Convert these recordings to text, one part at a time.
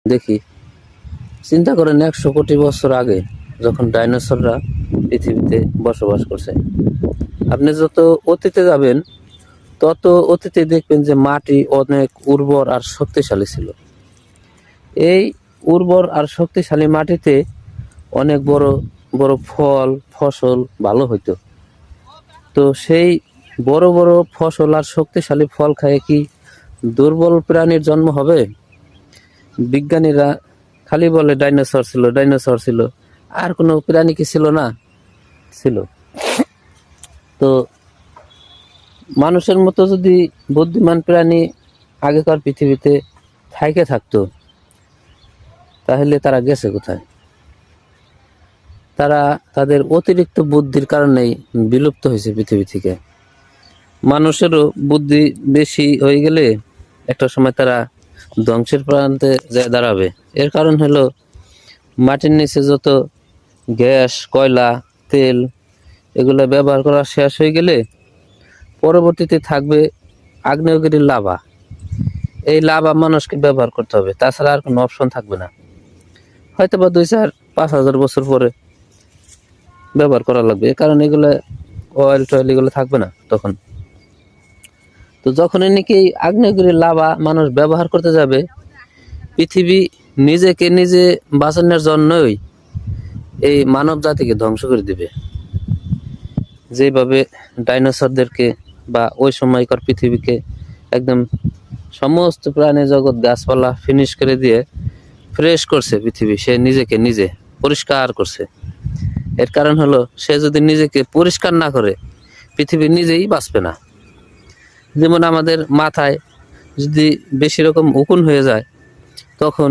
দেখি, চিন্তা করেন 100 কোটি বছর আগে যখন ডাইনোসররা পৃথিবীতে বসবাস করছে। আপনি যত অতীতে যাবেন তত অতীতে দেখবেন যে মাটি অনেক উর্বর আর শক্তিশালী ছিল। এই উর্বর আর শক্তিশালী মাটিতে অনেক বড় বড় ফল ফসল ভালো হইতো। তো সেই বড় বড় ফসল আর শক্তিশালী ফল খায় কি দুর্বল প্রাণীর জন্ম হবে? বিজ্ঞানীরা খালি বলে ডাইনোসর ছিল, ডাইনোসর ছিল, আর কোনো প্রাণী কি ছিল না? ছিল। তো মানুষের মতো যদি বুদ্ধিমান প্রাণী আগেকার পৃথিবীতে থাইকে থাকতো, তাহলে তারা গেছে কোথায়? তারা তাদের অতিরিক্ত বুদ্ধির কারণেই বিলুপ্ত হয়েছে পৃথিবী থেকে। মানুষেরও বুদ্ধি বেশি হয়ে গেলে একটা সময় তারা ধ্বংসের প্রান্তে যায় দাঁড়াবে। এর কারণ হলো মাটির নিচে যত গ্যাস, কয়লা, তেল এগুলো ব্যবহার করা শেষ হয়ে গেলে পরবর্তীতে থাকবে আগ্নেয়গিরির লাভা। এই লাভা মানুষকে ব্যবহার করতে হবে, তাছাড়া আর কোনো অপশন থাকবে না। হয়তো বা 2-4-5 হাজার বছর পরে ব্যবহার করা লাগবে, কারণ এগুলো অয়েল টয়েল এগুলো থাকবে না তখন। তো যখনই নাকি আগ্নেয়গিরির লাভা মানুষ ব্যবহার করতে যাবে, পৃথিবী নিজেকে নিজে বাঁচানোর জন্যই এই মানব জাতিকে ধ্বংস করে দিবে। যেভাবে ডাইনোসরদেরকে বা ওই সময়কার পৃথিবীকে একদম সমস্ত প্রাণী জগৎ গাছপালা ফিনিশ করে দিয়ে ফ্রেশ করছে পৃথিবী, সে নিজেকে নিজে পরিষ্কার করছে। এর কারণ হলো সে যদি নিজেকে পরিষ্কার না করে পৃথিবী নিজেই বাঁচবে না। যেমন আমাদের মাথায় যদি বেশি রকম উকুন হয়ে যায়, তখন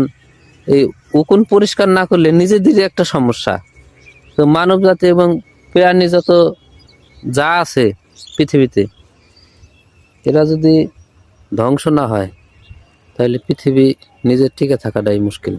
এই উকুন পরিষ্কার না করলে নিজেদেরই একটা সমস্যা। তো মানব জাতি এবং প্রাণী যত যা আছে পৃথিবীতে, এরা যদি ধ্বংস না হয় তাহলে পৃথিবী নিজের টিকে থাকাটাই মুশকিল।